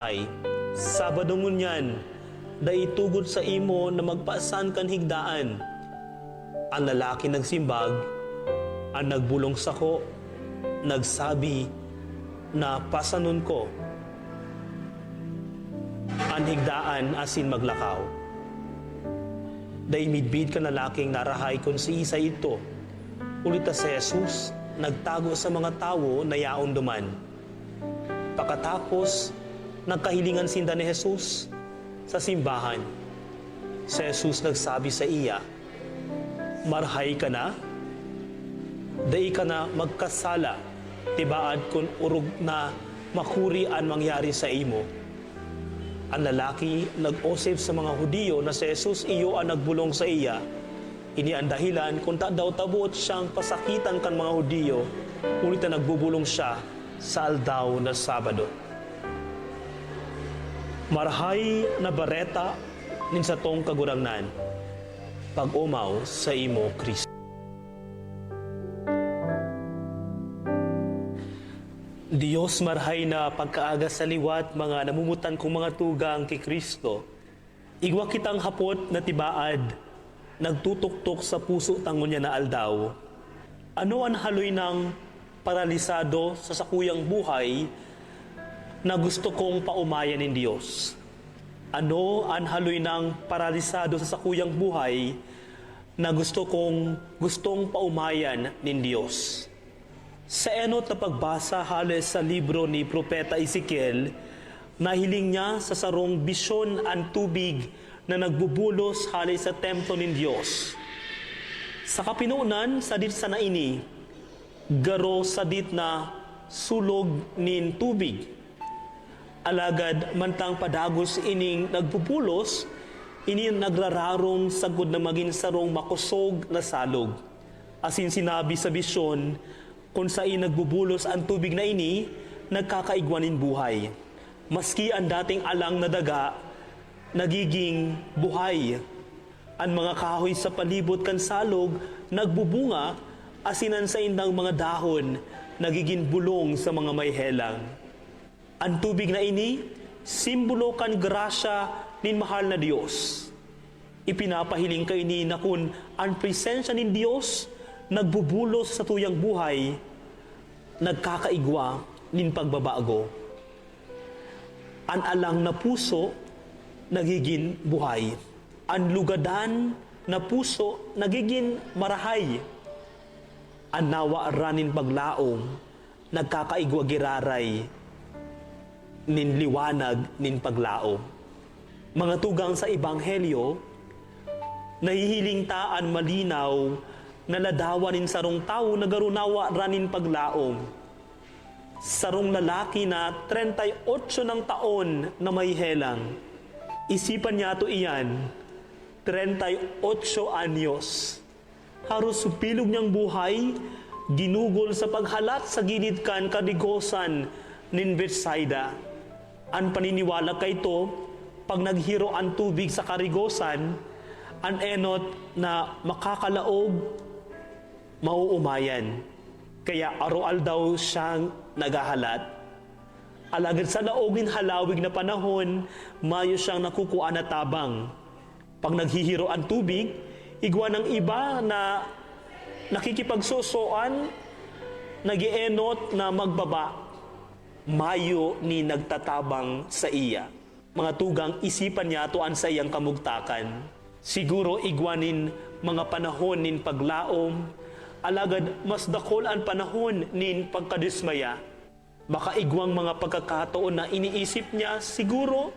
ay Sabado ngunyan, daitugod sa imo na magpaasan kan higdaan. Ang lalaki nagsimbag, ang nagbulong sako, nagsabi na pasanon ko. Ang higdaan asin maglakaw. Day midbid ka lalaking narahay kon si isa ito. Ulita si Jesus, nagtago sa mga tao na yaon duman. Pagkatapos, nagkahilingan sinda ni Jesus sa simbahan. Si Jesus nagsabi sa iya, marhay ka na? Dai ka na magkasala, tibaad kung urog na makuri ang mangyari sa imo. Ang lalaki nag-osip sa mga Hudiyo na si Jesus iyo ang nagbulong sa iya. Ini ang dahilan kung daw tabuot siyang pasakitan kan mga Hudiyo, ulit na nagbubulong siya sa aldaw na Sabado. Marhay na bareta nin sa tong kagurangnan, pag-umaw sa imo, Kristo. Diyos marhay na pagkaaga sa liwat, mga namumutan kong mga tugang kay Kristo. Igwa kitang hapot na tibaad, nagtutuktok sa puso tangon niya na aldaw. Ano ang haloy ng paralisado sa sakuyang buhay na gusto kong paumayan ng Diyos? Ano ang haloy ng paralisado sa sakuyang buhay na gustong paumayan ng Diyos? Sa enot na pagbasa halos sa libro ni Propeta Ezekiel, nahiling niya sa sarong bisyon ang tubig na nagbubulos halos sa templo ng Diyos. Sa kapinunan, sadit sa naini, garo sadit na sulog nin tubig. Alagad mantang padagos ining nagpupulos, ini nagrararong sagod na maging sarong makusog na salog. Asin sinabi sa bisyon, kung saan nagbubulos ang tubig na ini, nagkakaigwanin buhay. Maski ang dating alang na daga, nagiging buhay. Ang mga kahoy sa palibot kan salog, nagbubunga, asinan sa indang mga dahon, nagiging bulong sa mga may helang. Ang tubig na ini, simbolo kan grasya nin mahal na Diyos. Ipinapahiling ka ini na kung ang presensya nin Diyos nagbubulos sa tuyang buhay, nagkakaigwa nin pagbabago. Ang alang na puso, nagiging buhay. Ang lugadan na puso, nagiging marahay. Ang nawa ranin paglaong, nagkakaigwa giraray, nin liwanag nin paglaom. Mga tugang sa Ebanghelyo, nahihiling taan malinaw na ladawan nin sarong tao na garunawa ranin paglaom. Sarong lalaki na 38 ng taon na may helang. Isipan niya to iyan, 38 anyos. Haros supilog niyang buhay, ginugol sa paghalat sa gilid kan kadigosan nin Bethsaida. Ang paniniwala kay to, pag naghiro ang tubig sa karigosan, ang enot na makakalaog, mauumayan. Kaya aroal daw siyang nagahalat. Alagad sa laogin halawig na panahon, mayo siyang nakukuha na tabang. Pag naghihiro ang tubig, igwa ng iba na nakikipagsusoan, nagienot na magbaba, mayo ni nagtatabang sa iya. Mga tugang, isipan niya to an sa iyang kamugtakan. Siguro igwanin mga panahon nin paglaom, alagad mas dakol ang panahon nin pagkadismaya. Baka igwang mga pagkakataon na iniisip niya, siguro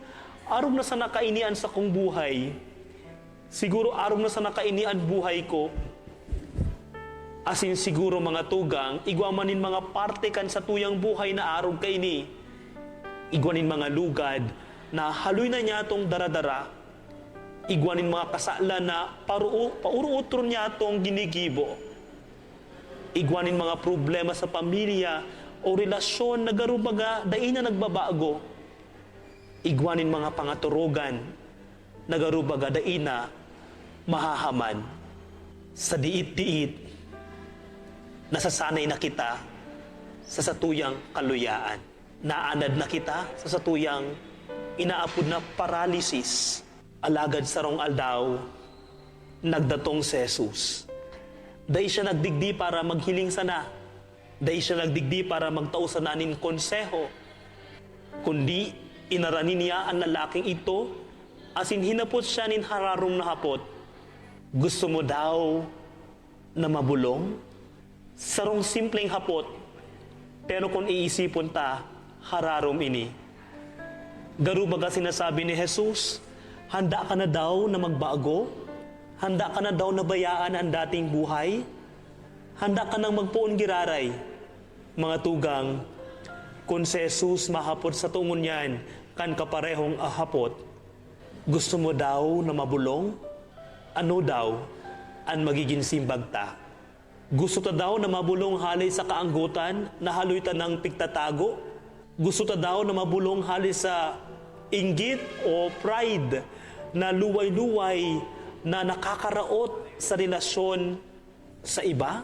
arog na sa nakainian sa kong buhay. Siguro arog na sa nakainian buhay ko. Asin siguro mga tugang, igwamanin mga parte kan sa tuyang buhay na arog kay ni. Igwanin mga lugad na haloy na niya tong daradara. Igwanin mga kasalan na pauruutron niya tong ginigibo. Igwanin mga problema sa pamilya o relasyon na garubaga dai na nagbabago. Igwanin mga pangaturugan na garubaga dai na mahahaman. Sa diit-diit, nasasanay na kita sa satuyang kaluyaan. Naanad na kita sa satuyang inaapod na paralysis. Alagad sarong aldaw, nagdatong si Jesus. Dahil siya nagdigdi para maghiling sana. Dahil siya nagdigdi para magtao sa nanin konseho. Kundi inarani niya ang lalaking ito, asin hinapot siya nin hararom na hapot. Gusto mo daw na mabulong? Sarong simpleng hapot, pero kung iisipon ta, hararom ini. Garu baga sinasabi ni Jesus, handa ka na daw na magbago? Handa ka na daw na bayaan ang dating buhay? Handa ka nang magpuon giraray? Mga tugang, kung si Jesus mahapot sa tungon yan, kan kaparehong ahapot, gusto mo daw na mabulong? Ano daw ang magiging simbag ta? Gusto ta daw na mabulong halay sa kaanggutan na haloy ta ng pigtatago? Gusto ta daw na mabulong halay sa inggit o pride na luway-luway na nakakaraot sa relasyon sa iba?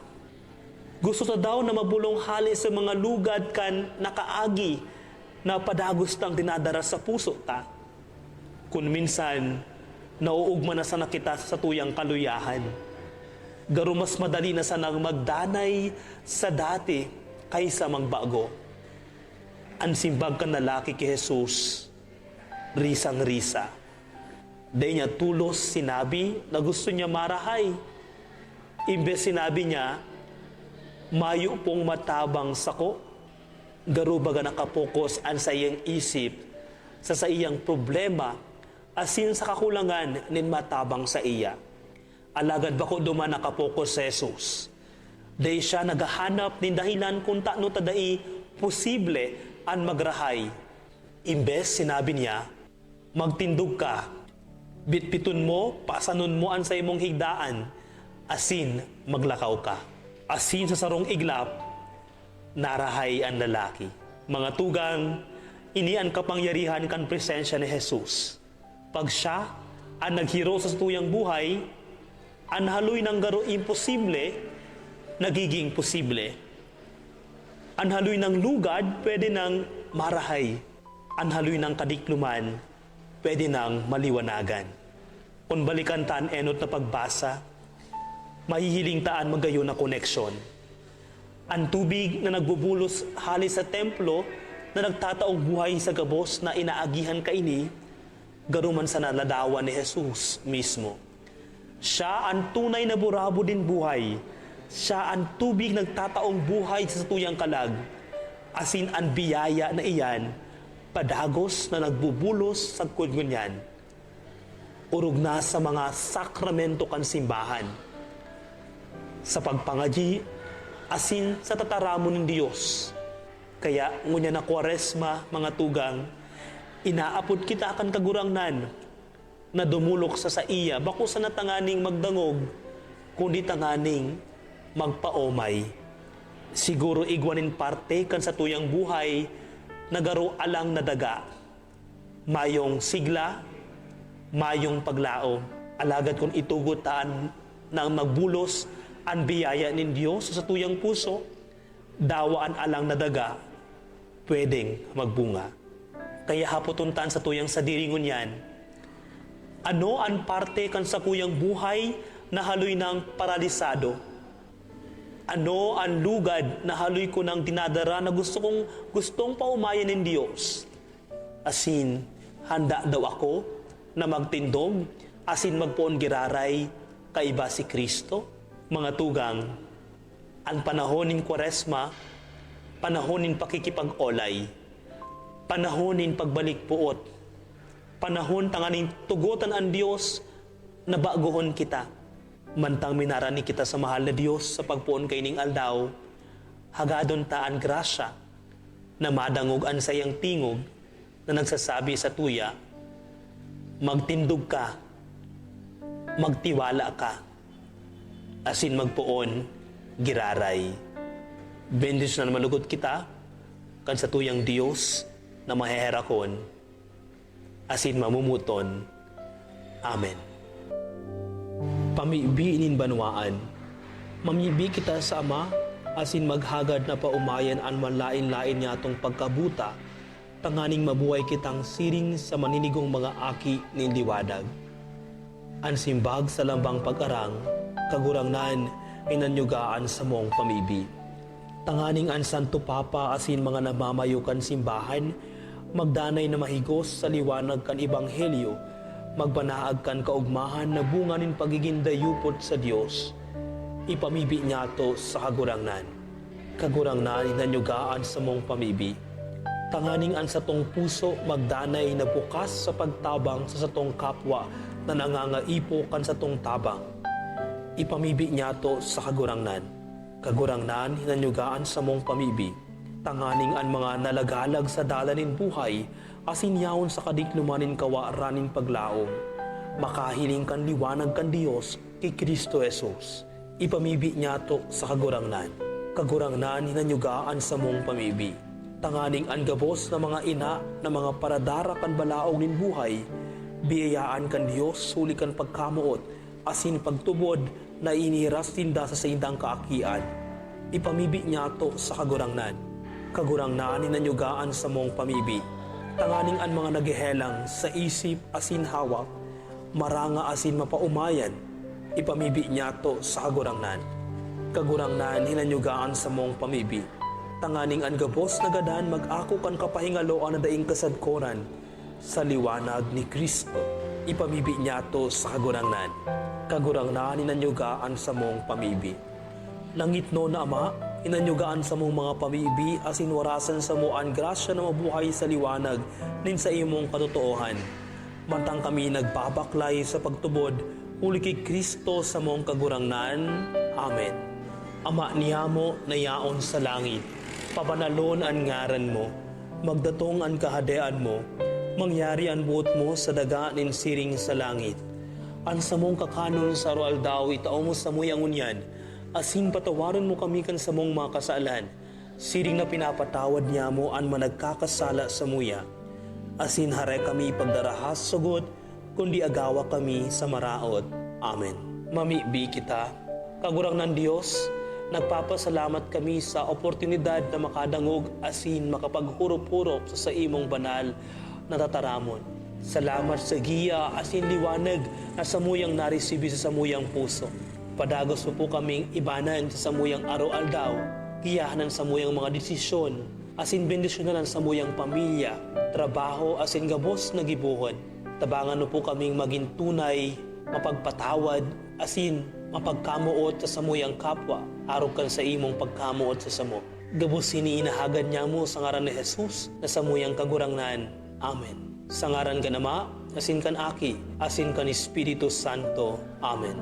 Gusto ta daw na mabulong hali sa mga lugad kan nakaagi na padagos tang dinadara sa puso ta? Kung minsan, nauugma na sana kita sa tuyang kaluyahan. Garo mas madali na sanang magdanay sa dati kaysa magbago. Ang simbag kan lalaki kay Jesus, risang-risa. Dahil niya tulos sinabi na gusto niya marahay. Imbes sinabi niya, mayo pong matabang sako. Garo baga nakapokus ang sa iyang isip sa iyang problema asin sa kakulangan nin matabang sa iya. Alagad bako duman nakapokus sa Jesus. Dahil siya naghahanap nin dahilan kung taano tadai posible ang magrahay. Imbes sinabi niya, magtindog ka, bitpiton mo, pasanon mo ang sa imong higdaan, asin maglakaw ka. Asin sa sarong iglap, narahay ang lalaki. Mga tugang, ini ang kapangyarihan kan presensya ni Jesus. Pag siya ang naghiro sa tuyang buhay, ang haloy ng garo imposible, nagiging posible. Ang haloy ng lugad, pwede nang marahay. Ang haloy ng kadikluman, pwede nang maliwanagan. Kung balikan taan enot na pagbasa, mahihiling taan magayon na koneksyon. Ang tubig na nagbubulos halis sa templo na nagtataong buhay sa gabos na inaagihan kaini, garuman sa naladawan ni Jesus mismo. Siya ang tunay na burabo din buhay. Siya ang tubig nagtataong buhay sa tuyang kalag. Asin ang biyaya na iyan, padagos na nagbubulos sa kungunyan. Urog na sa mga sakramento kan simbahan. Sa pagpangaji, asin sa tataramon ng Diyos. Kaya ngunya na Kwaresma, mga tugang, inaapod kita akan kagurangnan na dumulok sa iya, bako sa natanganing magdangog, kundi tanganing magpaomay. Siguro igwanin parte kan sa tuyang buhay, nagaro alang na daga, mayong sigla, mayong paglao. Alagad kung itugutaan na magbulos ang biyaya ng Diyos sa tuyang puso, dawaan alang na daga, pwedeng magbunga. Kaya hapotuntan sa tuyang sadiringon yan, ano ang parte kan sa kuyang buhay na haloy ng paralisado? Ano ang lugad na haloy ko ng dinadara na gustong paumayan ng Diyos? Asin, handa daw ako na magtindog, asin magpoon giraray, kaiba si Kristo? Mga tugang, ang panahon ng Kwaresma, panahon ng pakikipag-olay, panahon ng pagbalik puot, panahon tanganing tugutan ang Diyos na baguhon kita. Mantang minarani kita sa mahal na Diyos sa pagpuon kay ning aldaw, hagadon taan grasya na madangog an sayang tingog na nagsasabi sa tuya, magtindog ka, magtiwala ka, asin magpuon, giraray. Bendis na malugot kita, kan sa tuyang Diyos na maheherakon, asin mamumuton. Amen. Pamibiinin banwaan, mamibi kita sa Ama, asin maghagad na paumayan ang manlain-lain niya atong pagkabuta, tanganing mabuhay kitang siring sa maninigong mga aki ni liwadag. Ansimbag sa lambang pag-arang, kagurangnan, inanyugaan sa mong pamibi. Tanganing an Santo Papa asin mga namamayukan simbahan, magdanay na mahigos sa liwanag kan Ebanghelyo, magbanaag kan kaugmahan na bunga nin pagiging dayupot sa Dios. Ipamibi niya to sa kagurangnan. Kagurangnan inanyugaan sa mong pamibi. Tanganing an satong puso magdanay na bukas sa pagtabang sa satong kapwa na nangangaipo kan satong tabang. Ipamibi niya to sa kagurangnan. Kagurangnan hinanyugaan sa mong pamibi. Tanganing an mga nalagalag sa dalanin buhay, asin yaon sa kadiklumanin kawa ranin paglaom. Makahiling kan liwanag kan Dios kay Kristo Jesus. Ipamibi niya to sa kagurangnan. Kagurangnan hinanyugaan sa mong pamibi. Tanganing an gabos na mga ina na mga paradara kan balaog nin buhay, biyayaan kan Dios suli kan pagkamuot, asin pagtubod na iniras tinda sa saindang kaakian. Ipamibi niya to sa kagurangnan. Kagurangnan hinanyugaan sa mong pamibi. Tanganing an mga nagihelang sa isip asin hawak, maranga asin mapaumayan, ipamibi niya to sa kagurangnan. Kagurangnan hinanyugaan sa mong pamibi. Tanganing an gabos na gadan mag-ako kan kapahingaloan na daing kasadkoran sa liwanag ni Kristo. Ipamibi niya to sa kagurangnan. Kagurangnan hinanyugaan sa mong pamibi. Langit no na Ama, hinanyugaan sa mong mga pamibi asin warasan sa mo ang grasya na mabuhay sa liwanag nin sa imong katotoohan. Mantang kami nagbabaklay sa pagtubod, uli kay Kristo sa mong kagurangnan. Amen. Ama niyamo na yaon sa langit, pabanalon ang ngaran mo, magdatong ang kahadean mo, mangyari ang buot mo sa daga nin siring sa langit. An sa mong kakanon sa aral daw itao mo sa muyang unyan, asin patawaran mo kami kan sa mong mga kasalan, siring na pinapatawad niya mo an managkakasala sa muya. Asin hare kami pagdarahas sugot, kundi agawa kami sa maraot. Amen. Mamibi kita, kagurang ng Diyos, nagpapasalamat kami sa oportunidad na makadangog asin makapaghurup-hurup sa imong banal na tataramon. Salamat sa giya asin liwanag na samuyang naresibi sa samuyang puso. Padagos mo po kaming ibanan sa samuyang araw-aldaw, giyahanan sa samuyang mga desisyon, asin bendisyonan sa samuyang pamilya, trabaho asin gabos na gibuhon. Tabangan mo po kaming maging tunay, mapagpatawad, asin mapagkamuot sa samuyang kapwa, arukan sa imong pagkamuot sa samo. Gabos iniinahagan niya mo sa ngaran ni Jesus na samuyang kagurangnan. Amen. Sa ngaran ka Ama, asin kan Aki, asin kan Espiritu Santo. Amen.